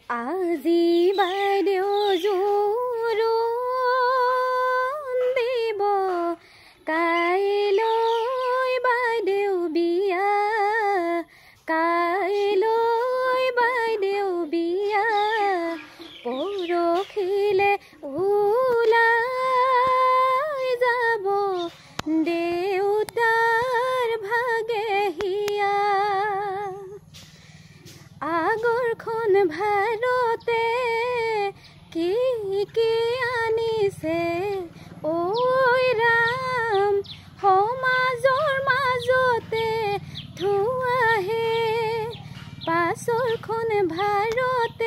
আজি বাইদেউ জোৰোণ দিব কাইলৈ বাইদেউ বিয়া কাইলৈ বাইদেউ বিয়া পৰখিলে ওলাই যাব দেউতাৰ ভাগে হিয়া আগৰখন ভাৰতে কি কি আনিছে ঐ ৰাম সমাজৰ মাজতে ধোঁৱাহে পাছৰখন ভাৰত